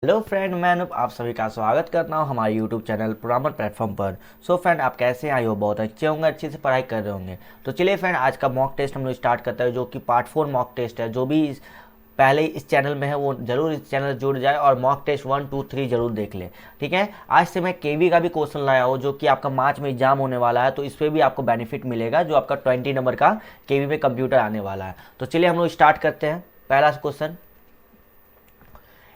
Hello friend, मैं अनूप आप सभी का स्वागत करता हूं हमारे यूट्यूब चैनल प्रोग्रामर प्लेटफॉर्म पर। सो फ्रेंड, आप कैसे आए हो? बहुत अच्छे होंगे, अच्छे से पढ़ाई कर रहे होंगे। तो चलिए फ्रेंड, आज का मॉक टेस्ट हम लोग स्टार्ट करते हैं, जो कि पार्ट 4 मॉक टेस्ट है। जो भी पहले इस चैनल में है वो जरूर इस चैनल से जुड़ जाए और मॉक टेस्ट 1, 2, 3 जरूर देख ले। ठीक है, आज से मैं केवी का भी क्वेश्चन लाया हूँ, जो कि आपका मार्च में एग्जाम होने वाला है, तो इस पर भी आपको बेनिफिट मिलेगा, जो आपका 20 नंबर का केवी में कंप्यूटर आने वाला है। तो चलिए हम लोग स्टार्ट करते हैं। पहला question,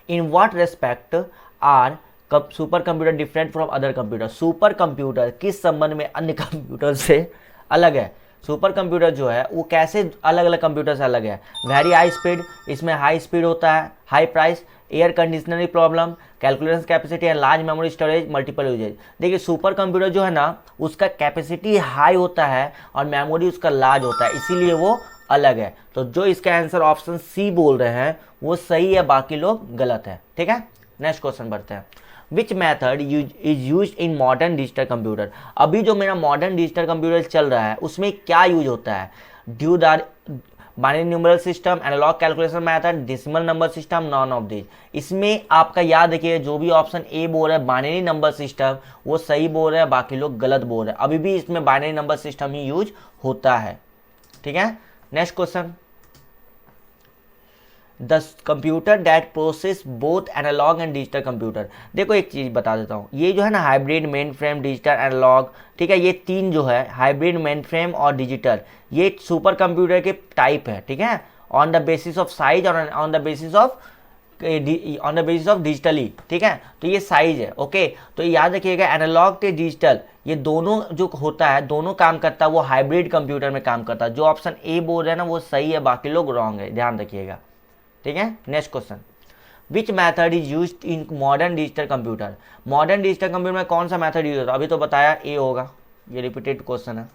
in what respect our super computer different from other computer? Super computer किस संबंध में अन्य कंप्यूटर से अलग है? सुपर कंप्यूटर जो है वो कैसे अलग अलग कंप्यूटर से अलग है? वेरी हाई स्पीड, इसमें हाई स्पीड होता है, high price, air conditionary problem, calculation capacity and large memory storage, multiple usages. देखिए, सुपर कंप्यूटर जो है ना, उसका कैपेसिटी हाई होता है और मेमोरी उसका लार्ज होता है, इसीलिए वो अलग है। तो जो इसका आंसर ऑप्शन सी बोल रहे हैं वो सही है, बाकी लोग गलत है। ठीक है, नेक्स्ट क्वेश्चन बढ़ते हैं। Which method is use in modern digital computer? अभी जो मेरा मॉडर्न डिजिटल कंप्यूटर चल रहा है उसमें क्या यूज होता है? ड्यू दार binary numeral system, analog calculation method, decimal number system, none of this. इसमें आपका याद रखिए, जो भी ऑप्शन ए बोल रहा है बाइनरी नंबर सिस्टम, वो सही बोल रहे हैं, बाकी लोग गलत बोल रहे हैं। अभी भी इसमें बाइनरी नंबर सिस्टम ही यूज होता है। ठीक है, next question, the computer that process both analog and digital computer. देखो, एक चीज़ बता देता हूँ, ये जो है ना hybrid mainframe, digital, analogue, ठीक है, ये तीन जो है हाइब्रिड मेन फ्रेम और डिजिटल, ये सुपर कंप्यूटर के टाइप है। ठीक है, on the basis of size और on the basis of digitally. ठीक है, तो ये साइज है। ओके, तो याद रखिएगा, एनालॉग के डिजिटल ये दोनों जो होता है, दोनों काम करता है, वो हाइब्रिड कंप्यूटर में काम करता है। जो ऑप्शन ए बोल रहे हैं ना वो सही है, बाकी लोग रॉन्ग है, ध्यान रखिएगा। ठीक है, next question, which method is use in modern digital computer? Modern digital computer में कौन सा मैथड यूज होता है? अभी तो बताया ए होगा, ये रिपीटेड क्वेश्चन है।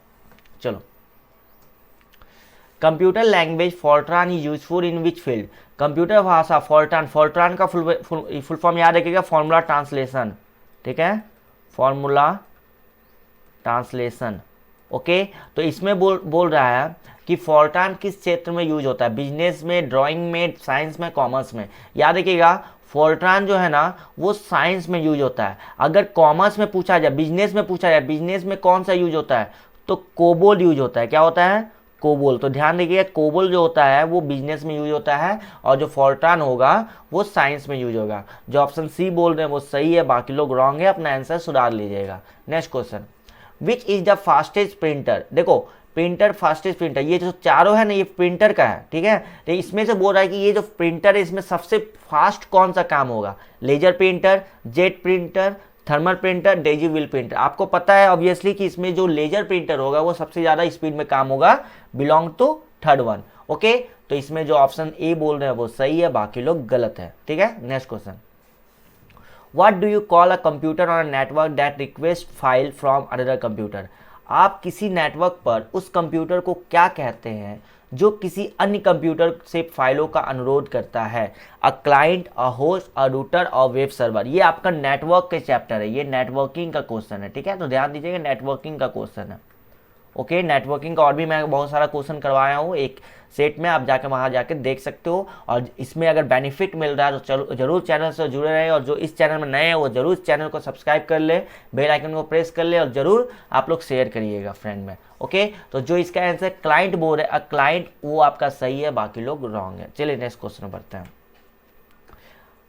चलो, computer language Fortran is useful in which field? Computer भाषा फॉर्ट्रान, फॉर्ट्रान का फुल फॉर्म याद रखिएगा, फॉर्मूला ट्रांसलेशन। ठीक है, फॉर्मूला ट्रांसलेशन। ओके, तो इसमें बोल रहा है कि फॉर्ट्रान किस क्षेत्र में यूज होता है? बिजनेस में, ड्राइंग में, साइंस में, कॉमर्स में। याद रखिएगा, फॉर्ट्रान जो है ना वो साइंस में यूज होता है। अगर कॉमर्स में पूछा जाए, बिजनेस में पूछा जाए, बिजनेस में कौन सा यूज होता है, तो कोबोल यूज होता है। क्या होता है? कोबोल। तो ध्यान रखिएगा, कोबोल जो होता है वो बिजनेस में यूज होता है और जो फॉर्ट्रान होगा वो साइंस में यूज होगा। जो ऑप्शन सी बोल रहे हैं वो सही है, बाकी लोग रॉन्ग है, अपना आंसर सुधार लीजिएगा। Next question, which is the fastest printer? देखो, प्रिंटर, फास्टेस्ट प्रिंटर, ये जो चारों है ना ये प्रिंटर का है। ठीक है, तो इसमें से बोल रहा है कि ये जो प्रिंटर है इसमें सबसे फास्ट कौन सा काम होगा? Laser printer, jet printer, thermal printer, daisy wheel printer. आपको पता है ऑब्वियसली कि इसमें जो लेजर प्रिंटर होगा वो सबसे ज़्यादा स्पीड में काम होगा, belong to third one. Okay, तो इसमें जो ऑप्शन ए बोल रहे हैं वो सही है, बाकी लोग गलत है। ठीक है, next question, What do you call a computer on a network that requests file from another computer? आप किसी नेटवर्क पर उस कंप्यूटर को क्या कहते हैं जो किसी अन्य कंप्यूटर से फाइलों का अनुरोध करता है? A client, a host, a router और वेब सर्वर। ये आपका नेटवर्क के चैप्टर है, ये नेटवर्किंग का क्वेश्चन है। ठीक है, तो ध्यान दीजिएगा, नेटवर्किंग का क्वेश्चन है। ओके, नेटवर्किंग का और भी मैं बहुत सारा क्वेश्चन करवाया हूँ एक सेट में, आप जाके वहाँ जाके देख सकते हो। और इसमें अगर बेनिफिट मिल रहा है तो जरूर चैनल से जुड़े रहे, और जो इस चैनल में नए हैं वो जरूर चैनल को सब्सक्राइब कर ले, बेल आइकन को प्रेस कर ले, और जरूर आप लोग शेयर करिएगा फ्रेंड में। ओके, तो जो इसका आंसर क्लाइंट बोल रहे हैं, क्लाइंट, वो आपका सही है, बाकी लोग रॉन्ग है। चलिए नेक्स्ट क्वेश्चन बढ़ते हैं।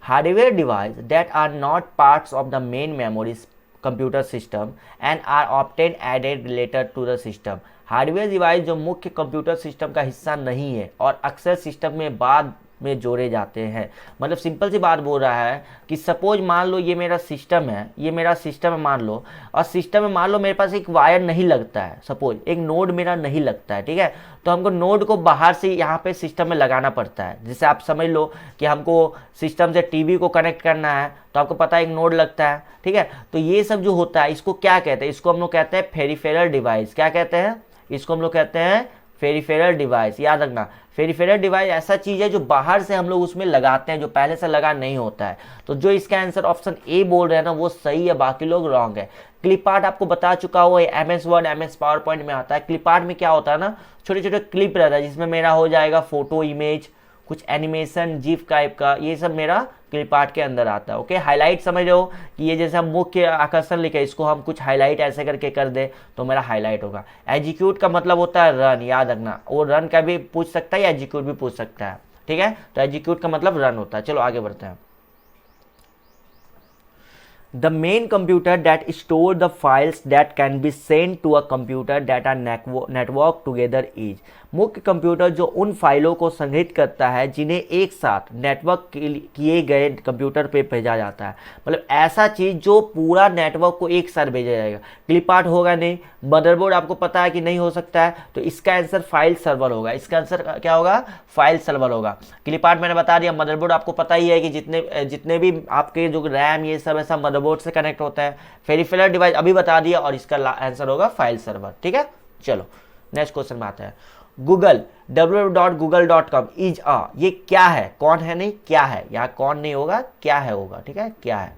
Hardware device that are not parts of the main memory computer system and are often added related to the system. Hardware device जो मुख्य कंप्यूटर सिस्टम का हिस्सा नहीं है और अक्सर सिस्टम में बाद में जोड़े जाते हैं। मतलब सिंपल सी बात बोल रहा है कि सपोज मान लो ये मेरा सिस्टम है, ये मेरा सिस्टम है मान लो, और सिस्टम में मान लो मेरे पास एक वायर नहीं लगता है, सपोज एक नोड मेरा नहीं लगता है। ठीक है, तो हमको नोड को बाहर से यहाँ पे सिस्टम में लगाना पड़ता है। जैसे आप समझ लो कि हमको सिस्टम से टीवी को कनेक्ट करना है, तो आपको पता है एक नोड लगता है। ठीक है, तो ये सब जो होता है इसको क्या कहते हैं? इसको हम लोग कहते हैं पेरिफेरल डिवाइस। क्या कहते हैं? इसको हम लोग कहते हैं पेरिफेरल डिवाइस। याद रखना, पेरिफेरल डिवाइस ऐसा चीज है जो बाहर से हम लोग उसमें लगाते हैं, जो पहले से लगा नहीं होता है। तो जो इसका आंसर ऑप्शन ए बोल रहे हैं ना वो सही है, बाकी लोग रॉन्ग है। क्लिप आर्ट आपको बता चुका हुआ है, MS word, MS power point में आता है। क्लिप आर्ट में क्या होता है ना, छोटे छोटे क्लिप रहता है जिसमें मेरा हो जाएगा फोटो, इमेज, कुछ एनिमेशन, जीफ टाइप का, ये सब मेरा क्लिपार्ट के अंदर आता है। ओके, हाईलाइट समझ रहे हो कि ये जैसे हम मुख्य आकर्षण लिखे, इसको हम कुछ हाईलाइट ऐसे करके कर दे तो मेरा हाईलाइट होगा। एग्जीक्यूट का मतलब होता है रन, याद रखना, वो रन का भी पूछ सकता है या एग्जीक्यूट भी पूछ सकता है, ठीक है। तो एग्जीक्यूट का मतलब रन होता है। चलो आगे बढ़ते हैं। The main computer that store the files that can be sent to a computer that are network together is, मुख्य कंप्यूटर जो उन फाइलों को संग्रहित करता है जिन्हें एक साथ नेटवर्क किए गए कंप्यूटर पे भेजा जाता है। मतलब ऐसा चीज़ जो पूरा नेटवर्क को एक साथ भेजा जाएगा। क्लिपार्ट होगा नहीं, मदरबोर्ड आपको पता है कि नहीं हो सकता है, तो इसका आंसर फाइल सर्वर होगा। इसका आंसर क्या होगा? फाइल सर्वर होगा। क्लिपार्ट मैंने बता दिया। मदरबोर्ड आपको पता ही है कि जितने भी आपके जो रैम ये सब ऐसा मदरबोर्ड से कनेक्ट होता है। पेरिफेरल डिवाइस अभी बता दिया, और इसका आंसर होगा फाइल सर्वर, ठीक है। चलो नेक्स्ट क्वेश्चन में आते हैं। गूगल www.google.com इज अ, ये क्या है? कौन है नहीं, क्या है। यहाँ कौन नहीं होगा, क्या है होगा, ठीक है, क्या है।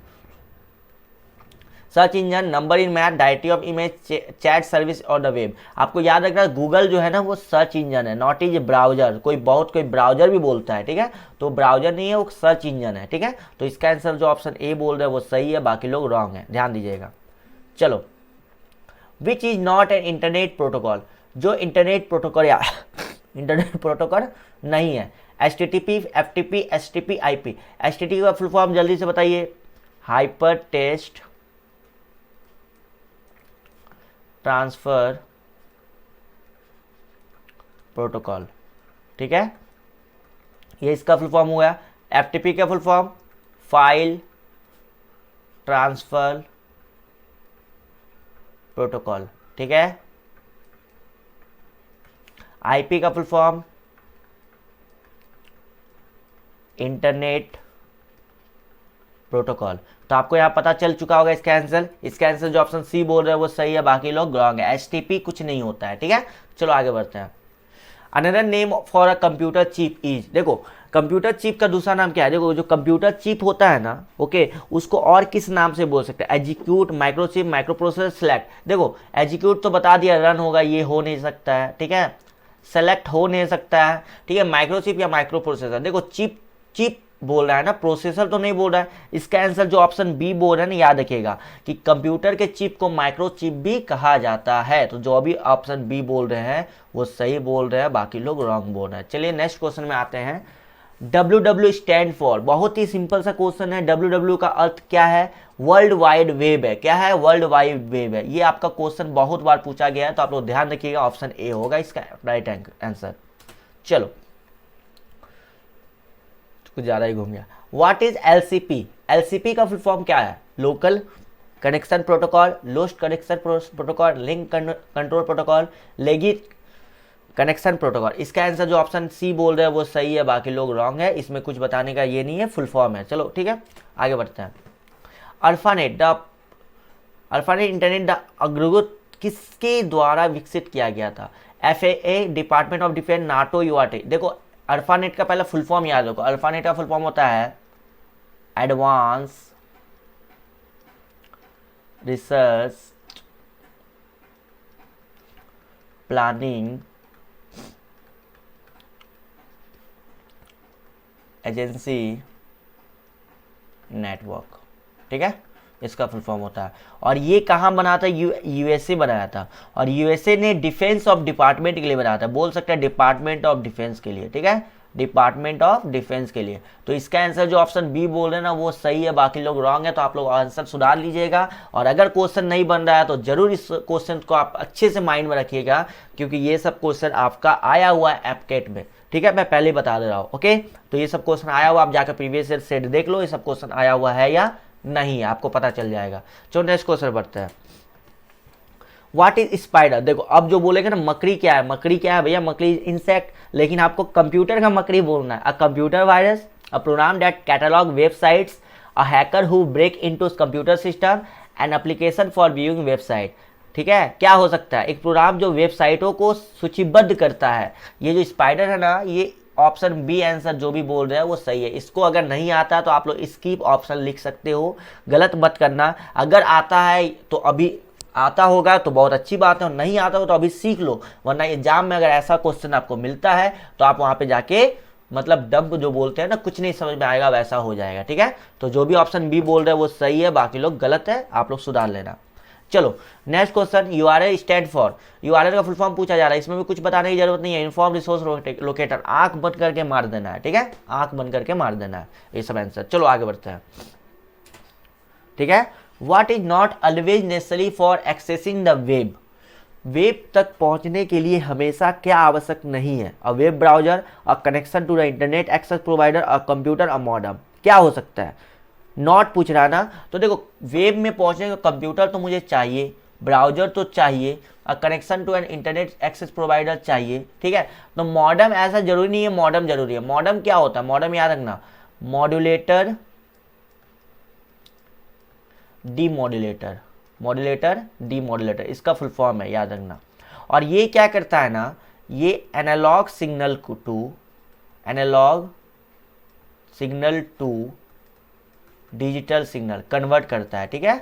Search engine, number in math, directory of image, chat service और द वेब। आपको याद रखना गूगल जो है ना वो सर्च इंजन है, नॉट इज ब्राउजर। कोई ब्राउजर भी बोलता है, ठीक है, तो ब्राउजर नहीं है, वो सर्च इंजन है, ठीक है। तो इसका आंसर जो ऑप्शन ए बोल रहे हैं वो सही है, बाकी लोग रॉन्ग है, ध्यान दीजिएगा। चलो, which is not an internet protocol, जो इंटरनेट प्रोटोकॉल या इंटरनेट प्रोटोकॉल नहीं है। HTTP, FTP, STP, IP। HTTP का फुल फॉर्म जल्दी से बताइए। हाइपर टेक्स्ट ट्रांसफर प्रोटोकॉल, ठीक है, ये इसका फुल फॉर्म हुआ। FTP का full form file transfer protocol, ठीक है। IP का फुल फॉर्म इंटरनेट प्रोटोकॉल। तो आपको यहाँ पता चल चुका होगा इसका आंसर। इसका आंसर जो ऑप्शन सी बोल रहे हैं वो सही है, बाकी लोग रॉन्ग है। HTTP कुछ नहीं होता है, ठीक है। चलो आगे बढ़ते हैं। Another name for a computer chip is, देखो कंप्यूटर चिप का दूसरा नाम क्या है? देखो जो कंप्यूटर चिप होता है ना, ओके, उसको और किस नाम से बोल सकते हैं? Execute, microchip, micro processor, select. देखो एग्जीक्यूट तो बता दिया, रन होगा, ये हो नहीं सकता है, ठीक है। सेलेक्ट हो नहीं सकता है, ठीक है। माइक्रोचिप या माइक्रो प्रोसेसर, देखो चिप चिप बोल रहा है ना, प्रोसेसर तो नहीं बोल रहा है। इसका आंसर जो ऑप्शन बी बोल रहा है ना, याद रखिएगा कि कंप्यूटर के चिप को माइक्रोचिप भी कहा जाता है। तो जो अभी ऑप्शन बी बोल रहे हैं वो सही बोल रहे हैं, बाकी लोग रॉन्ग बोल रहे हैं। चलिए नेक्स्ट क्वेश्चन में आते हैं। WW स्टैंड फॉर, बहुत ही सिंपल सा क्वेश्चन है। WW का अर्थ क्या है? वर्ल्ड वाइड वेब है। क्या है? वर्ल्ड वाइड वेब है। ये आपका क्वेश्चन बहुत बार पूछा गया है, तो आप लोग ध्यान रखिएगा, ऑप्शन ए होगा इसका राइट आंसर। चलो कुछ ज़्यादा ही घूम गया। What is LCP? LCP का फुल फॉर्म क्या है? Local connection protocol, lost connection protocol, link control protocol, लेगी कनेक्शन प्रोटोकॉल। इसका आंसर जो ऑप्शन सी बोल रहे हैं वो सही है, बाकी लोग रॉन्ग है। इसमें कुछ बताने का ये नहीं है, फुल फॉर्म है। चलो ठीक है, आगे बढ़ते हैं। अल्फानेट इंटरनेट द अग्रगुत किसके द्वारा विकसित किया गया था? FAA, department of defence, NATO, UAT। देखो अल्फानेट का पहला फुल फॉर्म याद रखो। अल्फानेट का फुल फॉर्म होता है advance research planning agency network, ठीक है, इसका फुल फॉर्म होता है। और ये कहाँ बना था? USA बनाया था, और USA ने डिफेंस ऑफ डिपार्टमेंट के लिए बनाया था। बोल सकते हैं डिपार्टमेंट ऑफ डिफेंस के लिए, ठीक है, डिपार्टमेंट ऑफ डिफेंस के लिए। तो इसका आंसर जो ऑप्शन बी बोल रहे हैं ना वो सही है, बाकी लोग रॉन्ग है। तो आप लोग आंसर सुधार लीजिएगा, और अगर क्वेश्चन नहीं बन रहा है तो जरूर इस क्वेश्चन को आप अच्छे से माइंड में रखिएगा, क्योंकि ये सब क्वेश्चन आपका आया हुआ है एपकेट में, ठीक है, मैं पहले ही बता दे रहा हूँ। ओके, तो ये सब क्वेश्चन आया हुआ, आप जाकर प्रीवियस ईयर सेट देख लो, ये सब क्वेश्चन आया हुआ है या नहीं है, आपको पता चल जाएगा। चलो नेक्स्ट क्वेश्चन बढ़ते हैं। What is spider? देखो अब जो बोलेंगे ना मकड़ी क्या है, मकड़ी क्या है भैया? मकड़ी इंसेक्ट, लेकिन आपको कंप्यूटर का मकड़ी बोलना है। A computer virus, a program that catalog websites, a hacker who break into computer system, an application for viewing website. ठीक है, क्या हो सकता है? एक प्रोग्राम जो वेबसाइटों को सूचीबद्ध करता है। ये जो स्पाइडर है ना, ये ऑप्शन बी आंसर जो भी बोल रहे हैं वो सही है। इसको अगर नहीं आता तो आप लोग स्किप ऑप्शन लिख सकते हो, गलत मत करना। अगर आता है तो अभी आता होगा तो बहुत अच्छी बात है, और नहीं आता हो तो अभी सीख लो, वरना एग्जाम में अगर ऐसा क्वेश्चन आपको मिलता है तो आप वहाँ पे जाके मतलब डब जो बोलते हैं ना, कुछ नहीं समझ में आएगा वैसा हो जाएगा, ठीक है। तो जो भी ऑप्शन बी बोल रहे हैं वो सही है, बाकी लोग गलत है, आप लोग सुधार लेना। चलो next question, URL stand for, URL का फुल फॉर्म पूछा जा रहा है, इसमें भी कुछ बताने की जरूरत नहीं है। इन्फॉर्म रिसोर्स लोकेटर, आंख बंद करके मार देना है, ठीक है, आंख बंद करके मार देना है ये सब आंसर। चलो आगे बढ़ते हैं, ठीक है। What is not always necessary for accessing the web, web तक पहुंचने के लिए हमेशा क्या आवश्यक नहीं है? A web browser, a connection to the internet access provider, a computer, a modem. क्या हो सकता है? नॉट पूछ रहा ना, तो देखो वेब में पहुंचने का कंप्यूटर तो मुझे चाहिए, ब्राउजर तो चाहिए, connection to an internet access provider चाहिए, ठीक है। तो मॉडेम ऐसा जरूरी नहीं है, मॉडेम जरूरी है। मॉडेम क्या होता है? मॉडेम याद रखना, मॉड्यूलेटर डीमॉड्यूलेटर, मॉड्यूलेटर डीमॉड्यूलेटर, इसका फुल फॉर्म है, याद रखना। और ये क्या करता है ना, ये analog signal to digital signal convert करता है, ठीक है,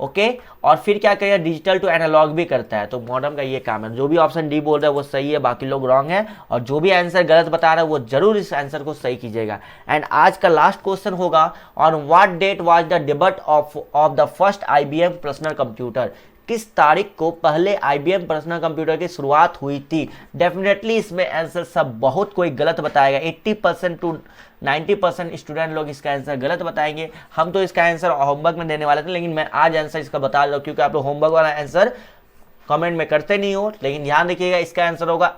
ओके। और फिर क्या करेगा, डिजिटल टू एनालॉग भी करता है। तो मॉडेम का ये काम है। जो भी ऑप्शन डी बोल रहा है वो सही है, बाकी लोग रॉन्ग है। और जो भी आंसर गलत बता रहा है वो जरूर इस आंसर को सही कीजिएगा। एंड आज का लास्ट क्वेश्चन होगा, on what date was the debut of the first IBM personal computer, किस तारीख को पहले IBM पर्सनल कंप्यूटर की शुरुआत हुई थी? डेफिनेटली इसमें आंसर सब बहुत कोई गलत बताएगा, 80% टू 90% स्टूडेंट लोग इसका आंसर गलत बताएंगे। हम तो इसका आंसर होमवर्क में देने वाले थे, लेकिन मैं आज आंसर इसका बता रहा हूँ, क्योंकि आप लोग होमवर्क वाला आंसर कमेंट में करते नहीं हो। लेकिन ध्यान रखिएगा, इसका आंसर होगा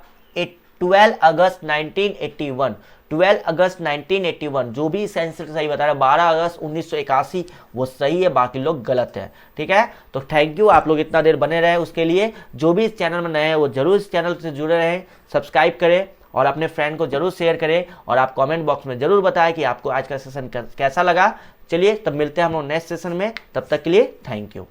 12 अगस्त 1981। 12 अगस्त 1981 जो भी इस आंसर सही बता रहा है। 12 अगस्त 1981 वो सही है, बाकी लोग गलत है, ठीक है। तो थैंक यू, आप लोग इतना देर बने रहे उसके लिए। जो भी इस चैनल में नए हैं वो जरूर इस चैनल से जुड़े रहें, सब्सक्राइब करें और अपने फ्रेंड को जरूर शेयर करें। और आप कमेंट बॉक्स में जरूर बताएं कि आपको आज का सेशन कैसा लगा। चलिए तब मिलते हैं हम लोग नेक्स्ट सेशन में, तब तक के लिए थैंक यू।